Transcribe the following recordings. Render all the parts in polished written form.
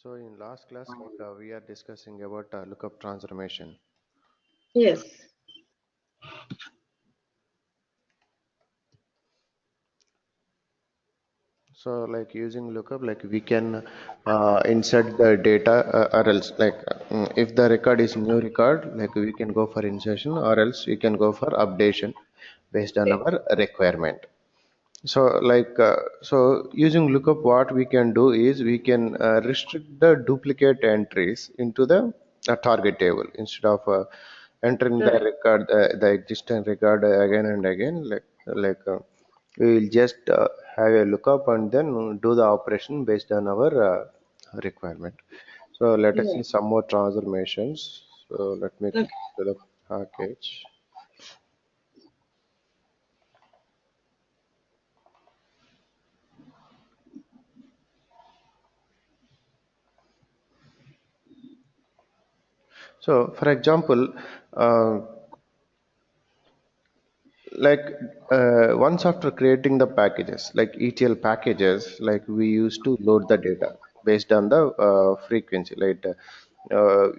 So in last class, we are discussing about lookup transformation. Yes. So using lookup, we can insert the data, or else if the record is new record, we can go for insertion, or else we can go for updation based on Okay. our requirement. So so using lookup, what we can do is we can restrict the duplicate entries into the target table instead of entering the Right. record, the existing record again and again. We will just have a lookup and then do the operation based on our requirement. So let us see Right. some more transformations. So let me Okay. come to the package. So for example, uh, like once after creating the packages like ETL packages, we used to load the data based on the frequency,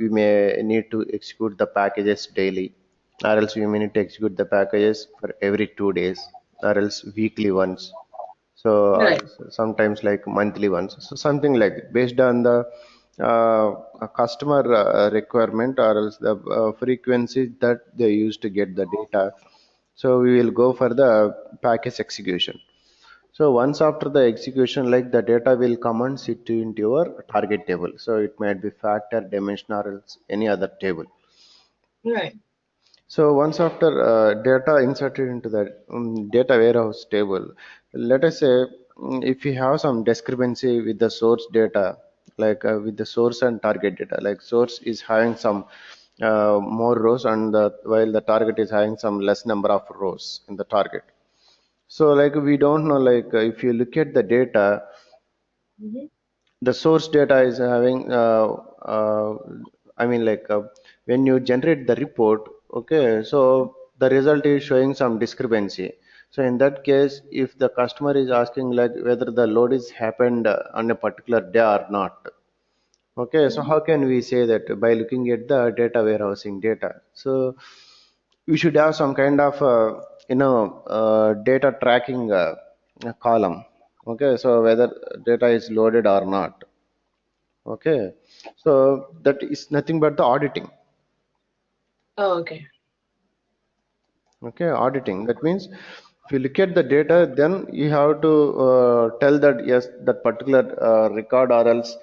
we may need to execute the packages daily, or else we may need to execute the packages for every 2 days, or else weekly once. So Right. sometimes like monthly ones, so something like that, based on the customer requirement, or else the frequency that they use to get the data. So we will go for the package execution. So once after the execution, the data will come and sit into your target table. So it might be factor, dimension, or else any other table. Right. So once after data inserted into the data warehouse table, let us say if you have some discrepancy with the source data, with the source and target data, like source is having some more rows, and while the target is having some less number of rows in the target. So we don't know, if you look at the data, Mm-hmm. the source data is having I mean when you generate the report, okay, so the result is showing some discrepancy. So in that case, if the customer is asking whether the load is happened on a particular day or not, okay, so Mm-hmm. how can we say that? By looking at the data warehousing data. So we should have some kind of data tracking column, okay, so whether data is loaded or not. Okay, so that is nothing but the auditing. Oh, okay. Okay, auditing. That means if you look at the data, then you have to tell that yes, that particular record, or else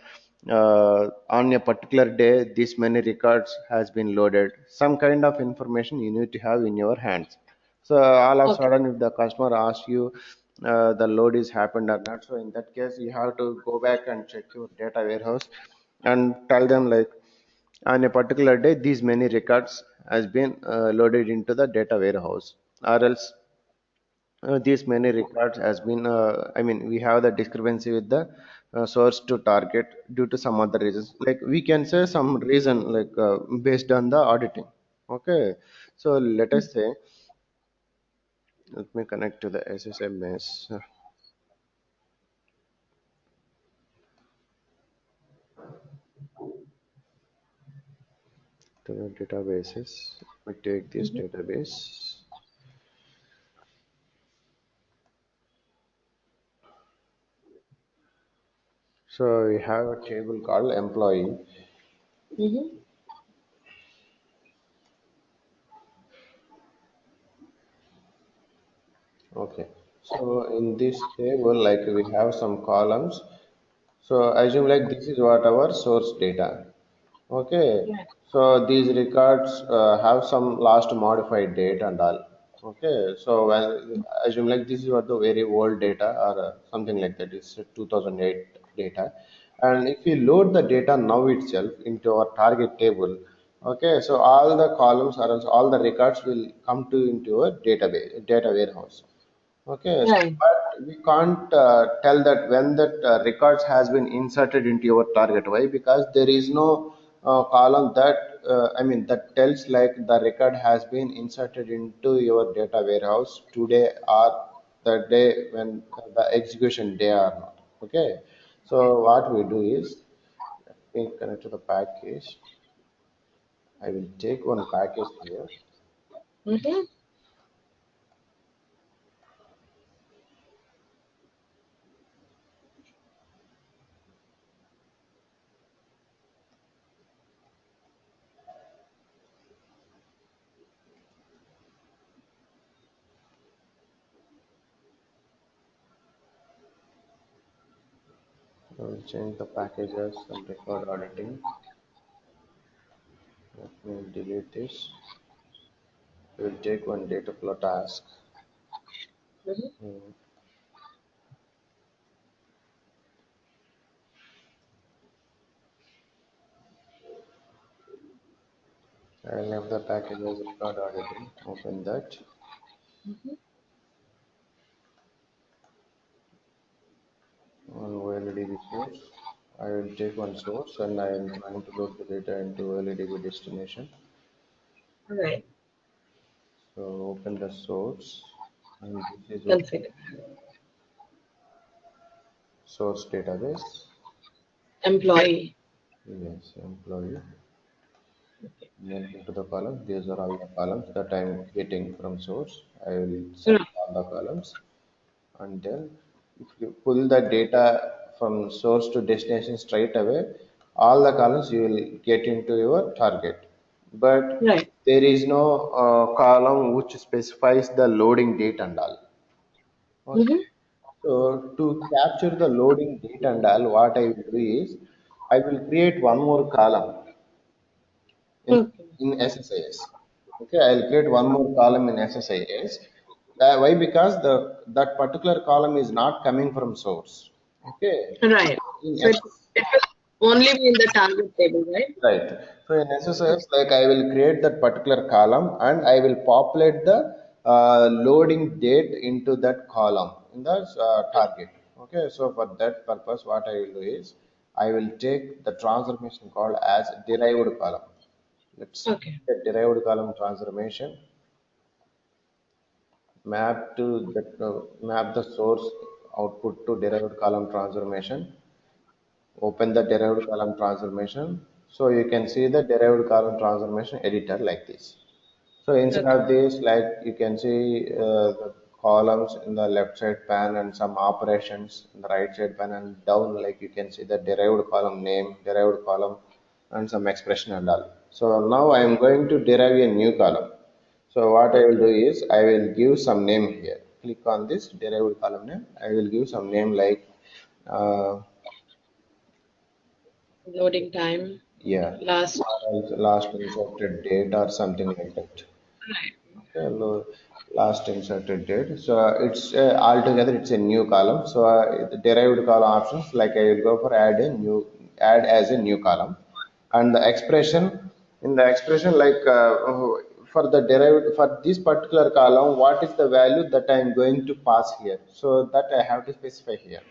on a particular day, this many records has been loaded. Some kind of information you need to have in your hands. So all of a Okay. sudden, if the customer asks you the load is happened or not, so in that case, you have to go back and check your data warehouse and tell them on a particular day these many records has been loaded into the data warehouse, or else these many records has been I mean we have the discrepancy with the source to target due to some other reasons, we can say some reason based on the auditing. Okay, so let us say, let me connect to the SSMS to the databases. Let me take this Mm-hmm. database. So we have a table called employee. Mm-hmm. Okay. So in this table, we have some columns. So assume this is what our source data. Okay. Right. So these records have some last modified date and all. Okay. So when assume this is what the very old data, or something like that is 2008 data. And if we load the data now itself into our target table, okay, so all the columns, or else all the records will come to into a database data warehouse. Okay, so Right. but we can't tell that when that records has been inserted into your target. Why? Because there is no column that I mean that tells the record has been inserted into your data warehouse today, or the day when the execution day or not. Okay, so what we do is me connect to the package. I will take one package here. Mm-hmm. I will change the packages and record auditing. Let me delete this. I will take one data flow task. Mm-hmm. Hmm. I will have the package as record auditing. Open that. Mm-hmm. On OLEDB source. I will take one source and I am trying to load the data into OLEDB destination. Right. So open the source and this is what Configure. source database. Employee. Yes, employee. Okay. Then into the column. These are all the columns that I am getting from source. I will Right. select all the columns and then if you pull the data from source to destination straight away, all the columns you will get into your target. But Right. there is no column which specifies the loading date and all. Okay. Mm-hmm. So to capture the loading date and all, what I will do is I will create one more column in, Okay. in SSIS. Okay, I'll create one more column in SSIS. Why? Because the that particular column is not coming from source. Okay, Right. in So it will only be in the target table, right? right. So in SSIS, like I will create that particular column and I will populate the loading date into that column in the target. Okay, so for that purpose, what I will do is I will take the transformation called as derived column. Let's Okay. get derived column transformation, map the source output to derived column transformation. Open the derived column transformation. So you can see the derived column transformation editor like this. So instead Okay. of this, like you can see the columns in the left side pane and some operations in the right side pane and down, like you can see the derived column name, derived column, and some expression and all. So now I am going to derive a new column. So what I will Okay. do is I will give some name here. Click on this derived column name. I will give some name like uh, Loading time. yeah, Last. last inserted date or something like that. Right. Okay, last inserted date. So it's altogether it's a new column. So the derived column options like I will go for add as a new column, and the expression in the expression like for the derived for this particular column, what is the value that I am going to pass here? So that I have to specify here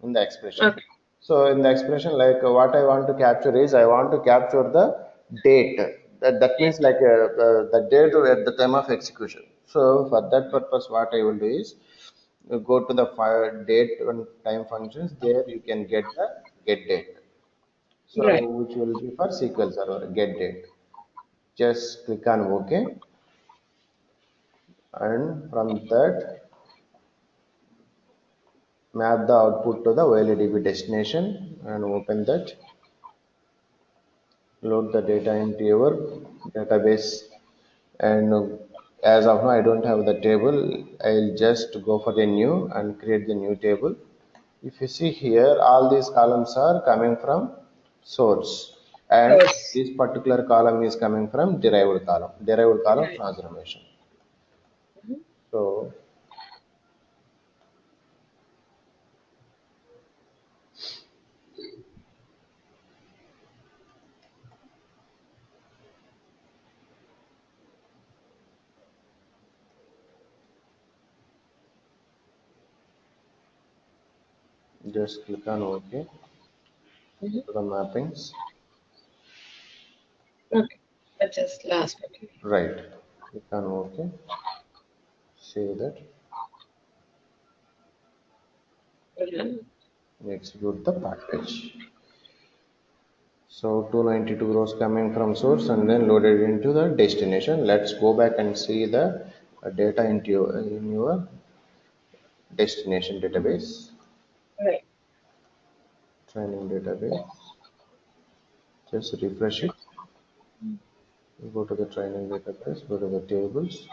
in the expression. Okay. So in the expression, like what I want to capture is I want to capture the date. That means like the date at the time of execution. So for that purpose, what I will do is go to the date and time functions. There you can get the get date. So Right. which will be for SQL Server get date. Just click on OK, and from that map the output to the OLEDB destination and open that. Load the data into your database and as of now I don't have the table. I'll just go for a new and create the new table. If you see here, all these columns are coming from source and Source. this particular column is coming from derived column Right. transformation. Mhm. So just click on OK, Mhm. to the mappings. Okay. That's just last one. Right, click on OK, save that, Run. execute the package. So 292 rows coming from source and then loaded into the destination. Let's go back and see the data into in your destination database, Right. training database. Just refresh it. Go to the training database, go to the tables,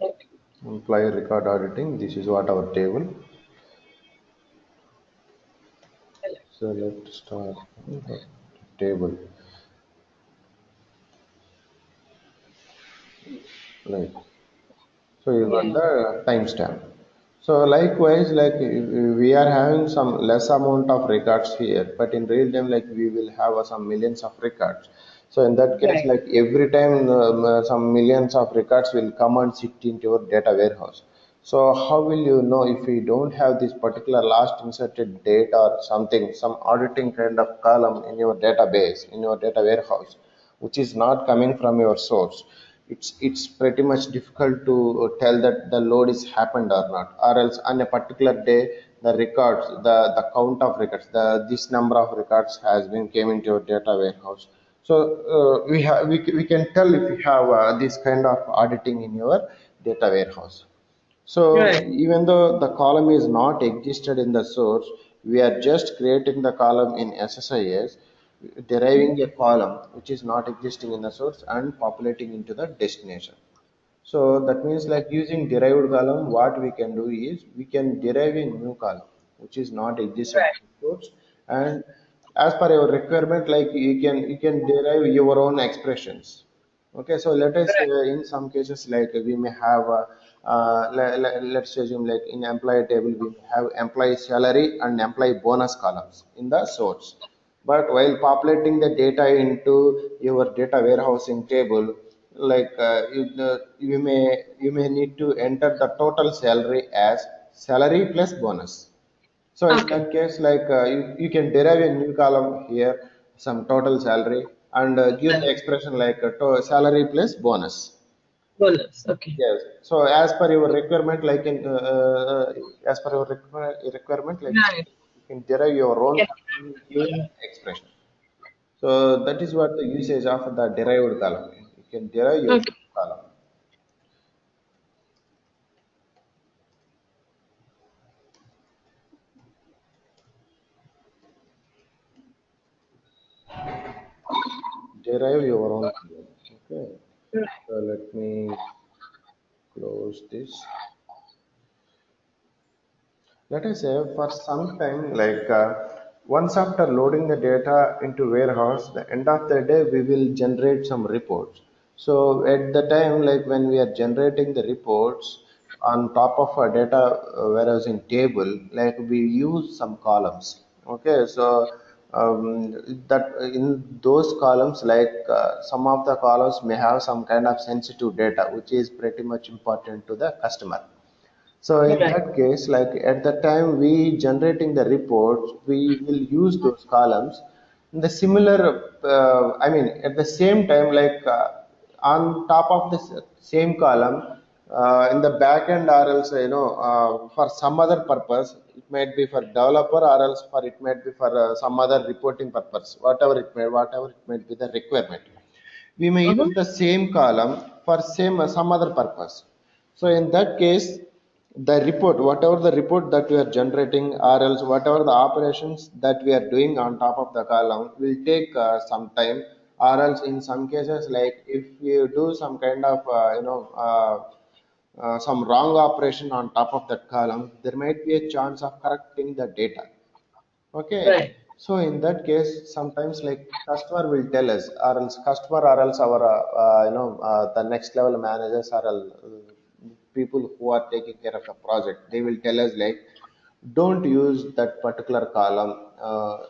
Okay. employee record auditing. This is what our table. So let's start the table. Like so, you got Yeah. the timestamp. So likewise, like we are having some less amount of records here, but in real time, like we will have some millions of records. So in that case, Right. like every time some millions of records will come and sit into your data warehouse. So how will you know if we don't have this particular last inserted date or something, some auditing kind of column in your database, in your data warehouse, which is not coming from your source? It's pretty much difficult to tell that the load is happened or not, or else on a particular day the records, the count of records, the this number of records has been came into your data warehouse. So we can tell if you have this kind of auditing in your data warehouse. So Right. even though the column is not existed in the source, we are just creating the column in SSIS, deriving a column which is not existing in the source and populating into the destination. So that means like using derived column, what we can do is we can derive a new column which is not existed Right. in the source, and as per your requirement, like you can derive your own expressions. Okay, so let us say Right. in some cases like we may have let's assume like in employee table we may have employee salary and employee bonus columns in the source. But while populating the data into your data warehousing table, like you may need to enter the total salary as salary plus bonus. So in Okay. that case, like you can derive a new column here, some total salary, and give the expression like salary plus bonus. Bonus. Okay. Yes. So as per your requirement, like as per your requirement, like Right. you can derive your own Can, column given expression. So that is what the usage of the derived column. You can derive your okay. own column. Derive your own column. Okay. Right. So let me close this. Let us say for some time, like once after loading the data into warehouse, the end of the day we will generate some reports. So at the time, like when we are generating the reports on top of our data warehousing table, like we use some columns. Okay, so that in those columns, like some of the columns may have some kind of sensitive data, which is pretty much important to the customer. So in Right. that case, like at the time we generating the reports, we will use those columns. In the similar, I mean, at the same time, like on top of this same column, in the back end, or else for some other purpose, it might be for developer, or else for it might be for some other reporting purpose, whatever it might be the requirement. We may use Mm-hmm. the same column for same some other purpose. So in that case, the report, whatever the report that we are generating, or else whatever the operations that we are doing on top of the column will take some time, or else in some cases, like if you do some kind of some wrong operation on top of that column, there might be a chance of correcting the data. Okay, Right. so in that case, sometimes like customer will tell us, or else customer, or else our the next level managers, or people who are taking care of the project, they will tell us like, don't use that particular column,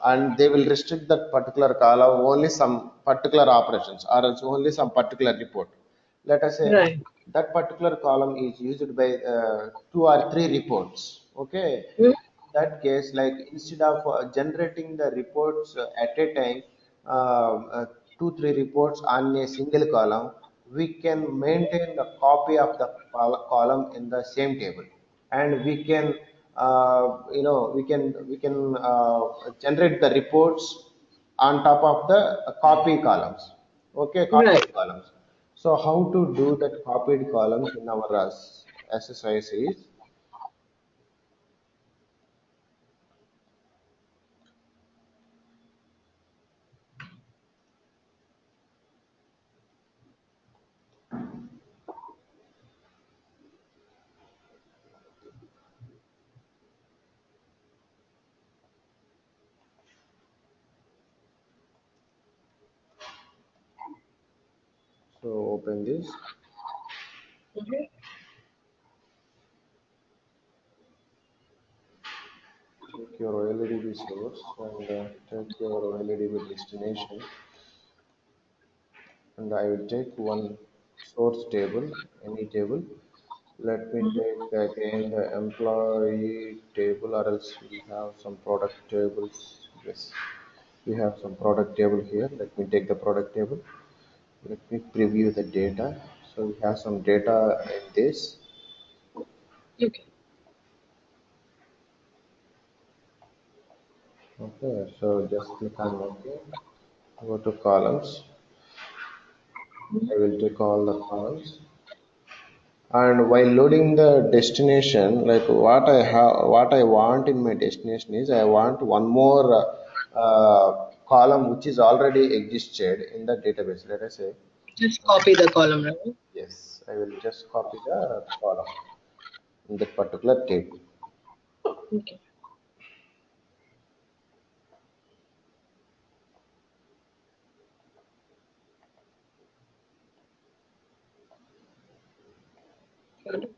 and they will restrict that particular column only some particular operations, or else only some particular report. Let us say Right. that particular column is used by two or three reports. Okay, Mm-hmm. that case, like instead of generating the reports at a time, two three reports on a single column, we can maintain the copy of the column in the same table, and we can we can generate the reports on top of the copy columns. Okay, Right. copied columns. So how to do that copied columns in our SSIS is, so open this, Mhm. take your OLEDB source and take your OLEDB destination, and I will take one source table, any table. Let me Mhm. take again the employee table, or else we have some product tables. Yes, we have some product table here. Let me take the product table. Let me preview the data. So we have some data in this. Okay. Okay, so just click on OK. Go to columns. Mhm. I will take all the columns. And while loading the destination, like what I want in my destination is I want one more column which is already existed in the database. Let us say, Just copy the column, right? yes, I will just copy the column in that particular table. Okay. Got it.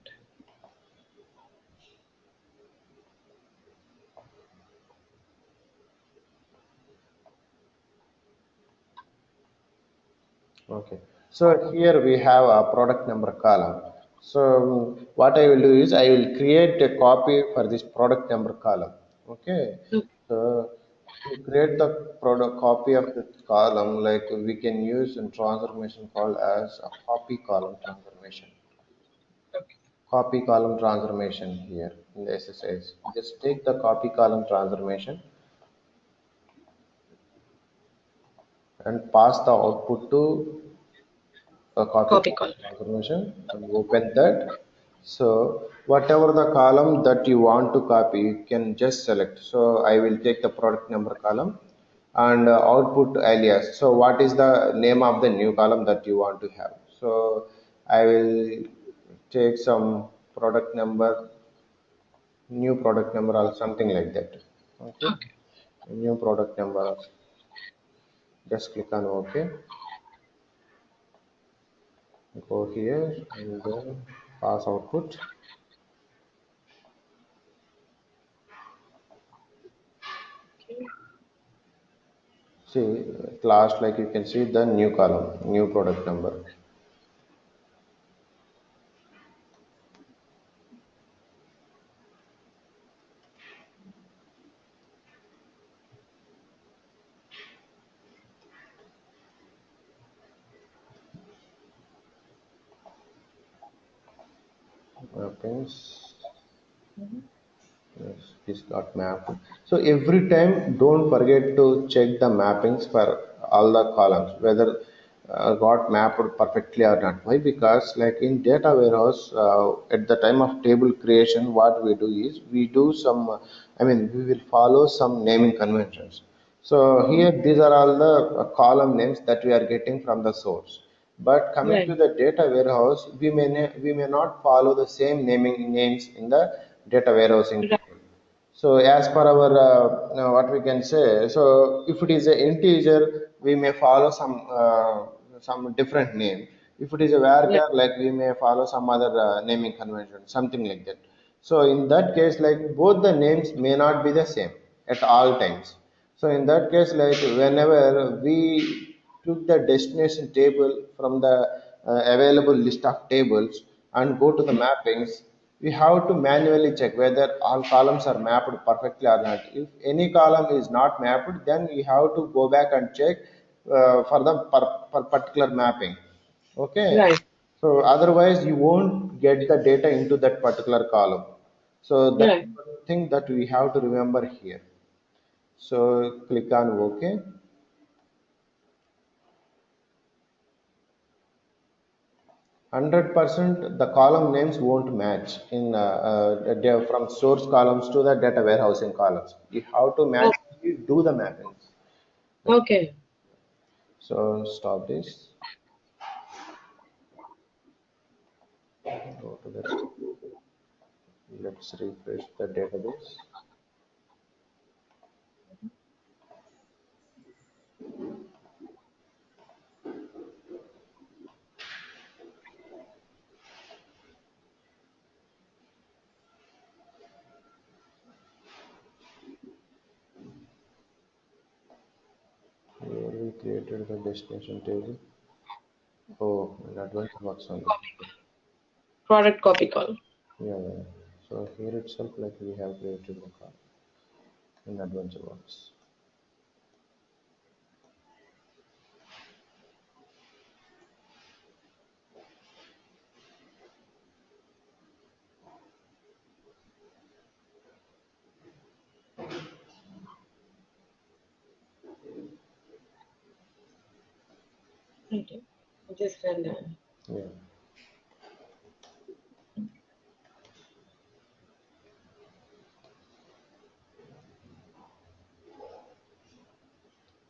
Okay. So here we have a product number column. So what I will do is I will create a copy for this product number column. Okay. Okay. So to create the product copy of the column, like we can use a transformation called as a copy column transformation. Okay. Copy column transformation here in the SSIS. Just take the copy column transformation and pass the output to a copy Copy column column. transformation and open that. So whatever the column that you want to copy, you can just select. So I will take the product number column and output alias. So what is the name of the new column that you want to have? So I will take some product number, new product number or something like that. Okay, Okay. new product number, just click on OK. Go here and then pass output. Okay. See, at last, like you can see the new column, new product number. Happens. Mhm. Yes, this got mapped. So every time, don't forget to check the mappings for all the columns, whether got mapped perfectly or not. Why? Because like in data warehouse, at the time of table creation, what we do is we do some, we will follow some naming conventions. So Mhm. here, these are all the column names that we are getting from the source. But coming Right. to the data warehouse, we may not follow the same naming names in the data warehousing Right. table. So as per our what we can say, so if it is an integer, we may follow some different name. If it is a Right. varchar, like we may follow some other naming convention, something like that. So in that case, like both the names may not be the same at all times. So in that case, like whenever we took the destination table from the available list of tables and go to the mappings, we have to manually check whether all columns are mapped perfectly or not. If any column is not mapped, then we have to go back and check for the particular mapping. Okay. Right. So otherwise, you won't get the data into that particular column. So that Right. is the thing that we have to remember here. So click on OK. 100% the column names won't match in from source columns to the data warehousing columns. You have to Oh, manually do the mappings. okay. So stop this. Go to the, let's refresh the database. Here we created the destination table. Oh, in advanced works only. Product copy call. Yeah, yeah, yeah. So here itself, like we have created the car in advanced works. Okay. Just done that. Yeah.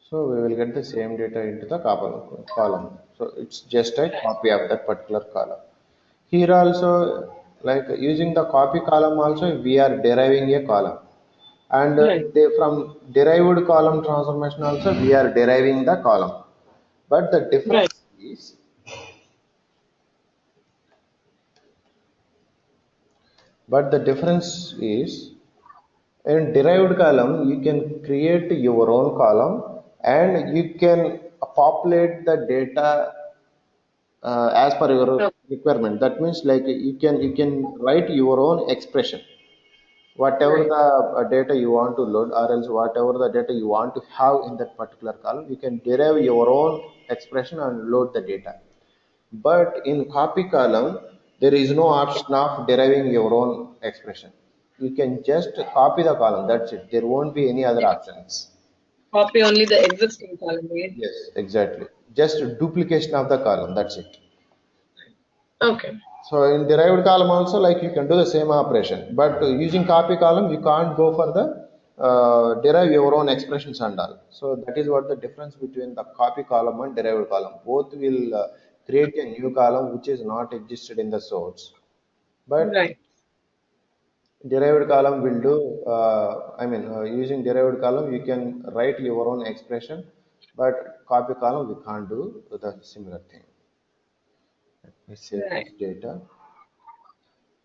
So we will get the same data into the column. So it's just a copy of that particular column. Here also, like using the copy column also, we are deriving a column. And Right. from derived column transformation also, we are deriving the column. But the Right. difference is, but the difference is in derived column, you can create your own column and you can populate the data as per your Oh, requirement. That means like you can write your own expression, whatever right. the data you want to load, or else whatever the data you want to have in that particular column, you can derive your own expression and load the data. But in copy column, there is no option of deriving your own expression. You can just copy the column, that's it. There won't be any other options. Copy only the existing column, right? Yes, exactly. Just duplication of the column, that's it. Okay. So in derived column also, like you can do the same operation, but using copy column, you can't go for the derive your own expressions and all. So that is what the difference between the copy column and derived column. Both will create a new column which is not existed in the source. But Right. derived column will do. Using derived column, you can write your own expression, but copy column we can't do the similar thing. Let me save Right. this data.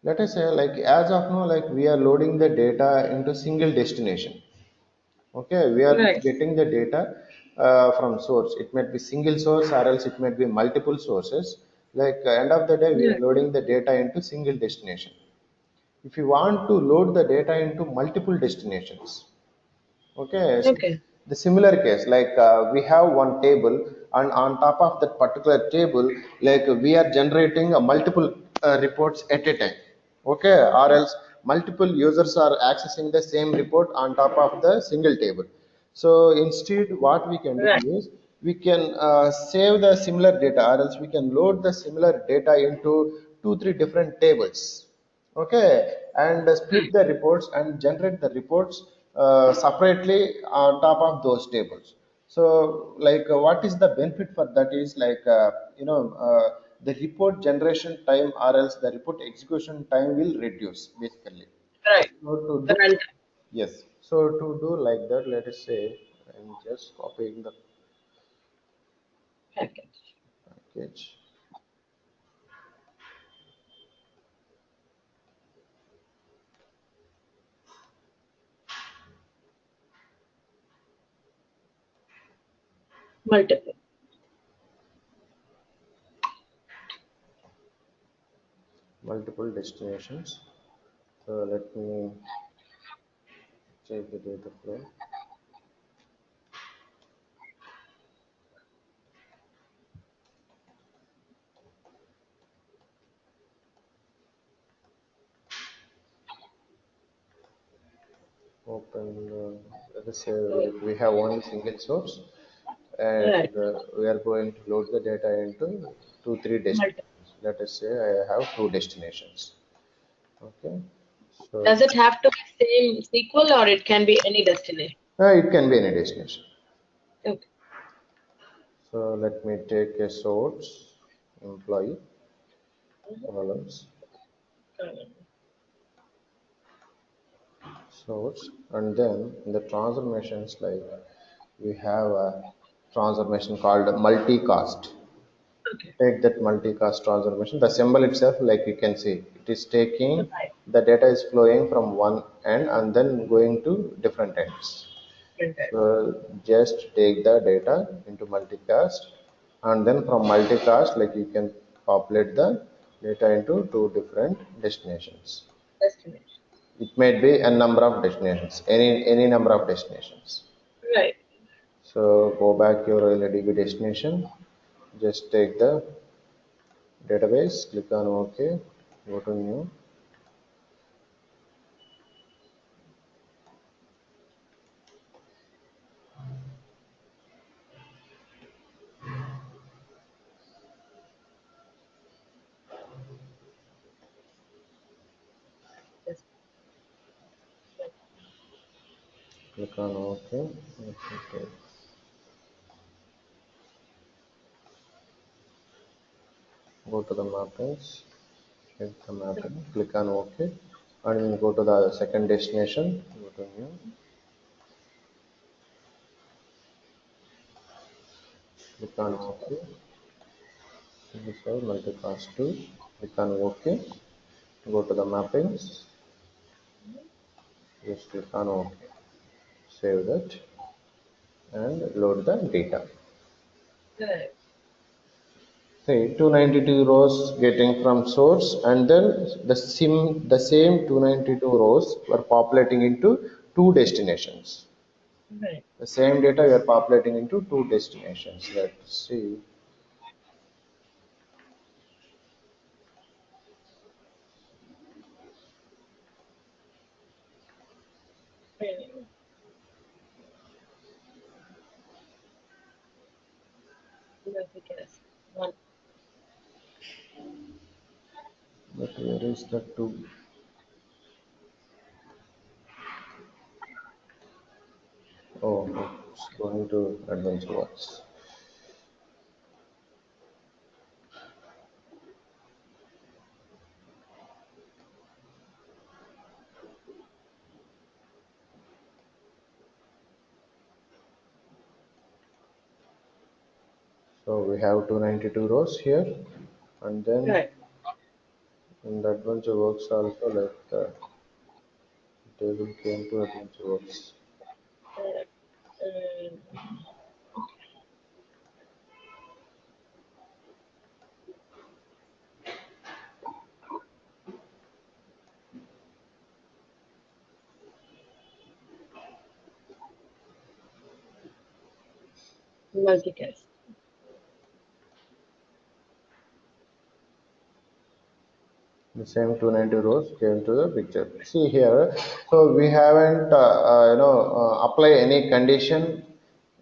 Let us say like as of now, like we are loading the data into single destination. Okay, we are Right. getting the data from source. It might be single source or else it might be multiple sources. Like end of the day, we are Yeah. loading the data into single destination. If you want to load the data into multiple destinations, okay, so Okay. the similar case, like we have one table, and on top of that particular table, like we are generating a multiple reports at a time. Okay, or else multiple users are accessing the same report on top of the single table. So instead, what we can do Right. is we can save the similar data, or else we can load the similar data into two, three different tables. Okay, and split the reports and generate the reports separately on top of those tables. So like what is the benefit for that is like the report generation time or else the report execution time will reduce basically. Right. So to The do, runtime yes, so to do like that, let us say I'm just copying the package. package. Multiple. Multiple destinations. So let me check the data flow. open, let us say we have only single source, Right. and we are going to load the data into two, three Multi. destinations. Let us say I have two destinations. Okay, so Does it have to be same SQL or it can be any destination? it can be any destination. Okay. So let me take a source, employee, columns, source, and then in the transformations, like we have a transformation called multicast. Okay. Take that multicast transformation. The symbol itself, like you can see, it is taking Right. the data is flowing from one end and then going to different ends. Printed. So just take the data into multicast, and then from multicast, like you can populate the data into two different destinations. Destination. It may be a number of destinations, any number of destinations. Right. So go back your LDB destination. Just take the database, click on OK, go to new, Yes. click on OK. Okay. Go to the mappings, check the mapping, click on OK, and then go to the second destination, go to new, click on OK, this is multicast 2, click on OK, go to the mappings, just click on OK, save that, and load the data. Right. See, 292 rows getting from source, and then the same 292 rows were populating into two destinations. Right. The same data we are populating into two destinations. Let's see. Right. Multicast. One. But where is the two? Oh, it's going to advanced works. So we have 292 rows here, and then Right. in the advanced works also, like the table came to advanced works. Right. Um, multicast. The same 290 rows came to the picture. See here, so we haven't apply any condition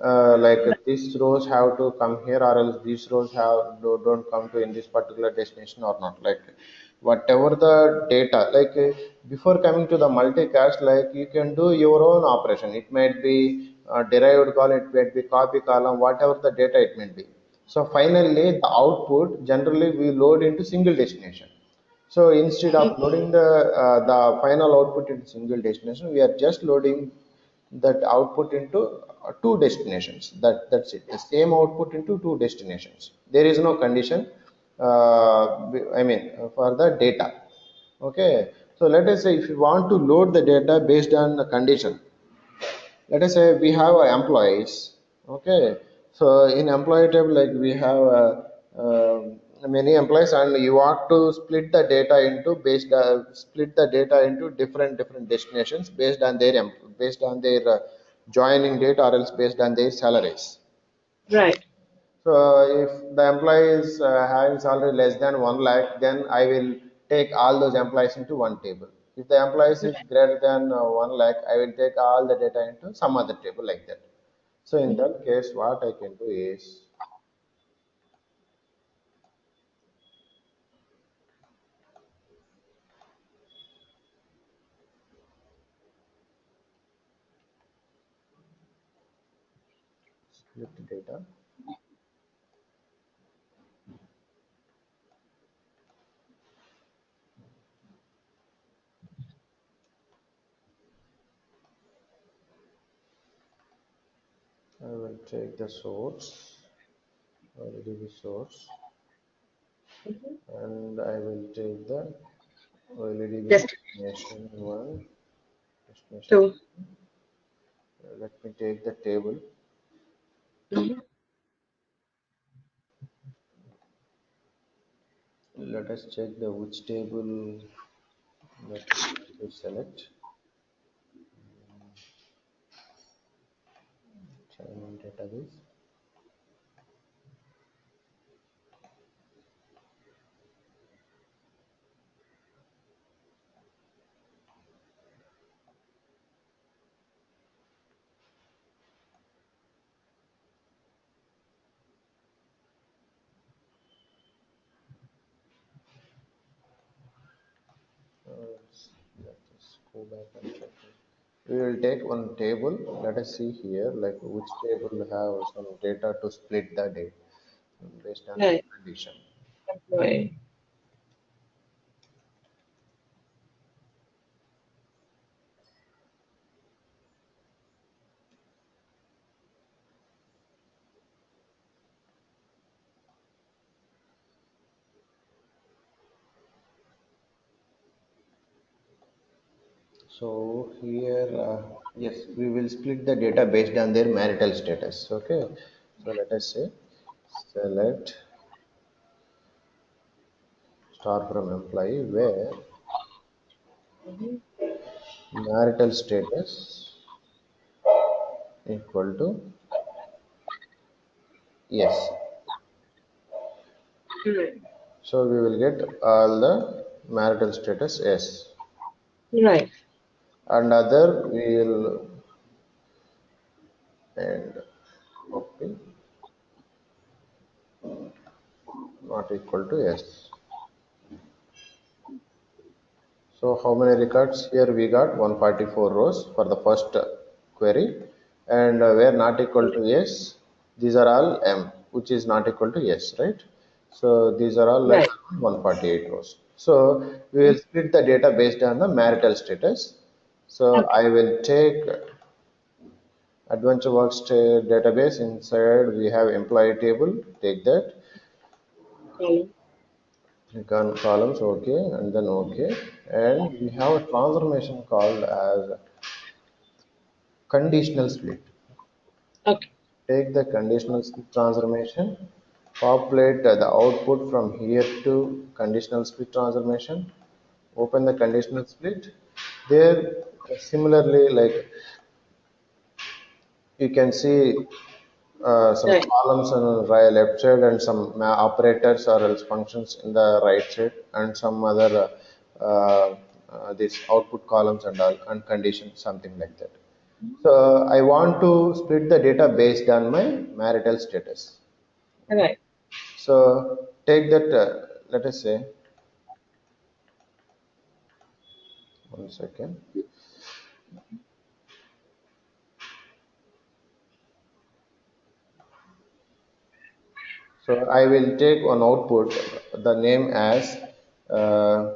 like these rows have to come here or else these rows don't come to in this particular destination or not. Like whatever the data, like before coming to the multicast, like you can do your own operation. It might be derived column, it might be copy column, whatever the data it may be. So finally, the output generally we load into single destination. So instead of loading the final output into single destination, we are just loading that output into two destinations. That's it. The same output into two destinations. There is no condition. I mean for the data. Okay. So let us say if you want to load the data based on the condition, let us say we have employees. Okay, so in employee table, like we have many employees, and you want to split the data into different destinations based on their based on their joining date or else based on their salaries. Right. So if the employee is having salary less than 1 lakh, then I will take all those employees into one table. If the employees is Right. greater than 1 lakh, I will take all the data into some other table like that. So in Mhm. that case, what I can do is split data. I will take the source, already the source, Mhm. and I will take the OLEDB Just destination one, destination. two. Let me take the table. Mhm. Let us check the which table that we want to select. Channel database. Let us go back and check it. We will take one table. Let us see here, like which table have some data to split the data based on the Right. condition. Employee. So here, yes, we will split the data based on their marital status. Okay. So let us say select star from employee where Mhm. marital status equal to yes. Right. So we will get all the marital status yes. Right. And other we will and copy not equal to yes. So how many records? Here we got 144 rows for the first query, and where not equal to yes, these are all m, which is not equal to yes, right? So these are all like Right. 148 rows. So we will split the data based on the marital status. So Okay. I will take Adventure Works database. Inside we have employee table. Take that. Column. Click on columns, okay, and then okay. And we have a transformation called as conditional split. Okay. Take the conditional split transformation, populate the output from here to conditional split transformation, open the conditional split. There, similarly, like you can see some Right. columns on the right left side and some operators or else functions in the right side and some other these output columns and all and conditions something like that. So I want to split the data based on my marital status. Right. So take that. Let us say 1 second. So I will take one output the name as uh,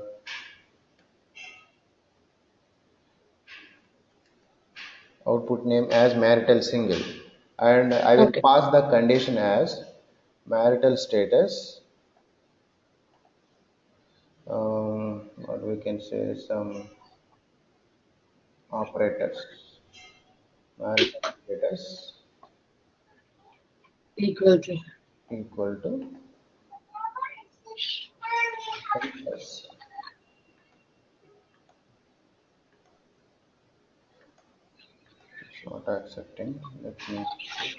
output name as marital single, and I will Okay. pass the condition as marital status. What we can say some operators marital status Equal to. equal to plus. It's not accepting. Let me see.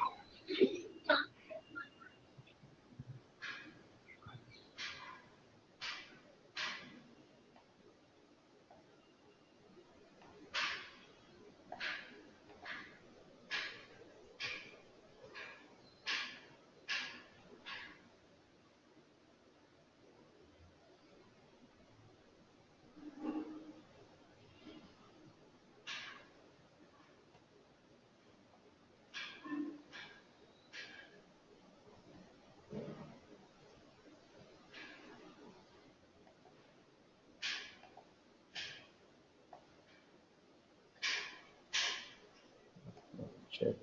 check.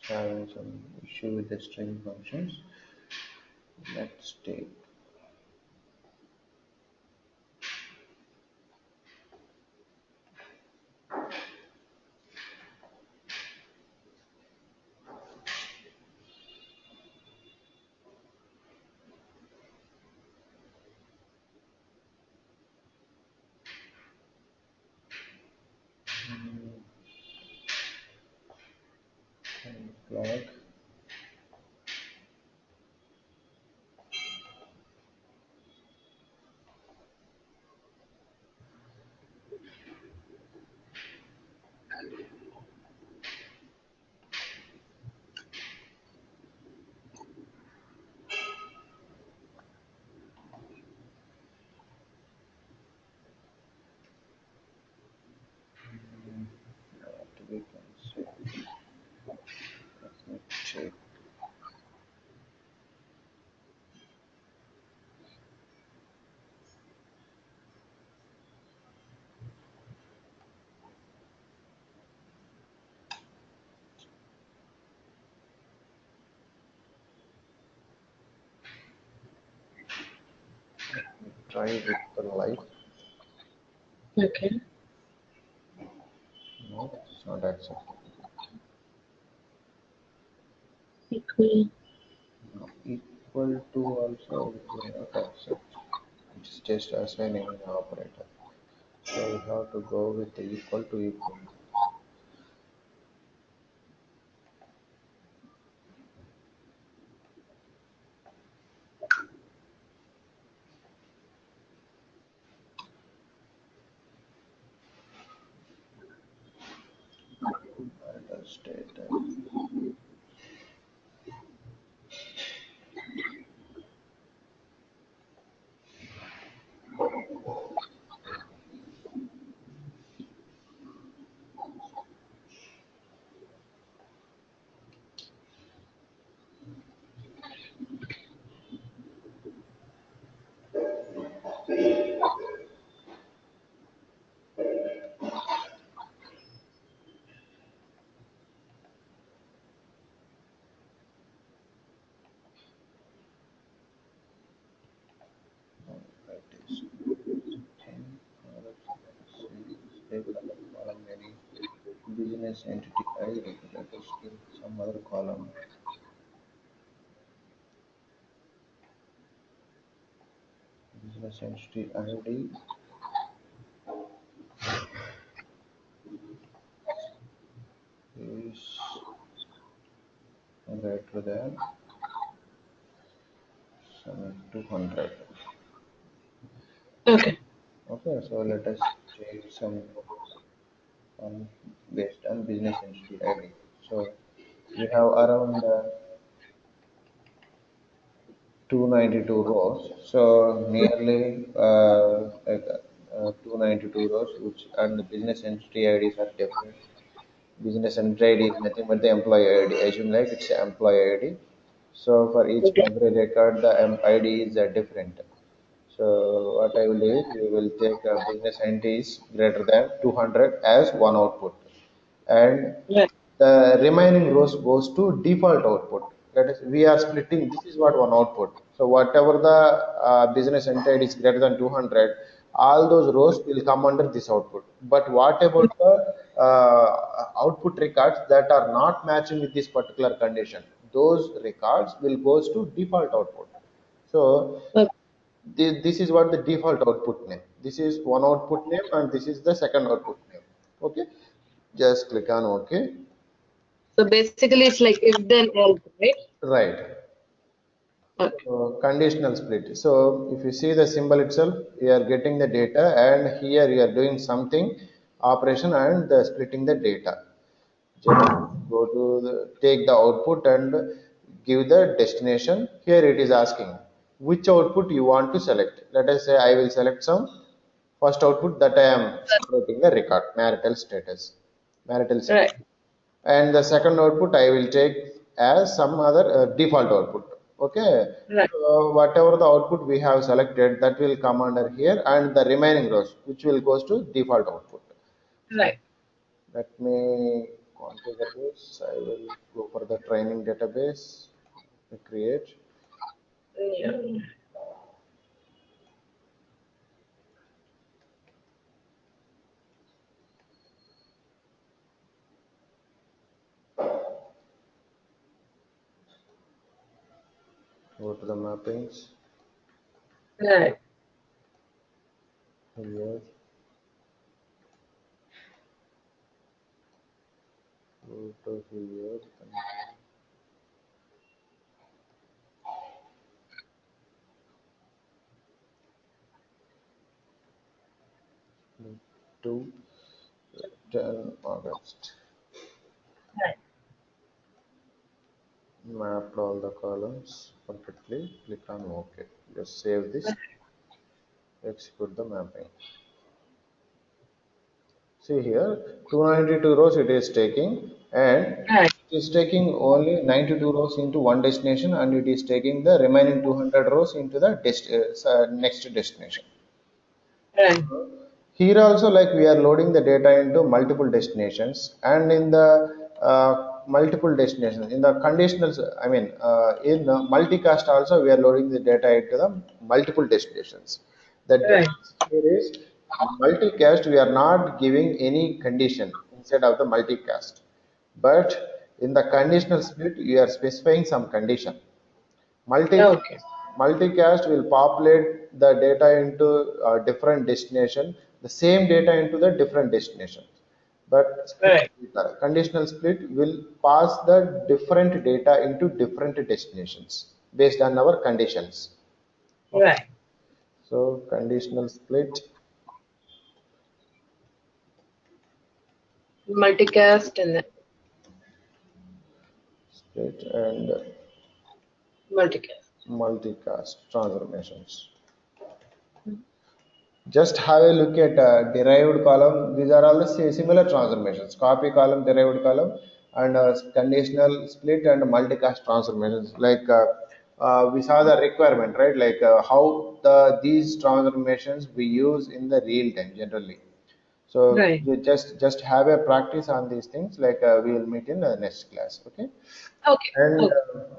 Having some issue with the string functions. Let's take. Flag. What we can say. Let me check. Try with the light. Okay. No, it's not accepting. Equal. No, equal to also it will not accept. It's just assigning an operator. So we have to go with the equal to equal. Marital status. That is 10. Let's see. Stable other column any business entity ID. Let us give some other column. Business entity ID is greater than 200. Okay. Okay, so let us check some on based on business entity ID. So we have around 292 rows. So nearly 292 rows, which and the business entity IDs are different. Business entity ID is nothing but the employee ID. Assume like it's an employee ID. So for each and Okay. every record, the ID is different. So what I will do is we will take business entities greater than 200 as one output, and Right. the remaining rows goes to default output. That is, we are splitting. This is what one output. So whatever the business entity is greater than 200, all those rows will come under this output. But what about the output records that are not matching with this particular condition? Those records will goes to default output. So Okay. this is what the default output name. This is one output name and this is the second output name. Okay, just click on OK. So basically, it's like if then else, right? Right. Okay. So conditional split. So if you see the symbol itself, you are getting the data, and here you are doing something operation and splitting the data. Just go to take the output and give the destination. Here it is asking which output you want to select. Let us say I will select some first output that I am separating the record marital Right. status, and the second output I will take as some other default output. Okay, Right. so whatever the output we have selected, that will come under here, and the remaining rows which will goes to default output. So Right. let me configure this. I will go for the training database. Create. Yeah. Go to the mappings. Right. Here. Go to here. To 10 August. Right. Mapped all the columns perfectly. Click on OK. Just save this. Execute the mapping. See here, 292 rows it is taking, and Right. it is taking only 92 rows into one destination, and it is taking the remaining 200 rows into the next destination. Right. Here also, like, we are loading the data into multiple destinations, and in the multiple destinations in the conditionals, I mean, in multicast also we are loading the data into the multiple destinations. The Right. difference here is multicast we are not giving any condition inside of the multicast, but in the conditional split we are specifying some condition. Okay. Multicast, multicast will populate the data into a different destination, the same data into the different destination. But split Right. data, conditional split will pass the different data into different destinations based on our conditions. Okay. Right. So conditional Multicast and then split and multicast. multicast transformations. Just have a look at derived column. These are all the similar transformations. Copy column, derived column, and conditional split and multicast transformations. Like we saw the requirement, right? Like how these transformations we use in the real time generally. So Right. you just have a practice on these things. Like we will meet in the next class. Okay. Okay. And Okay.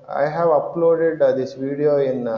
I have uploaded this video in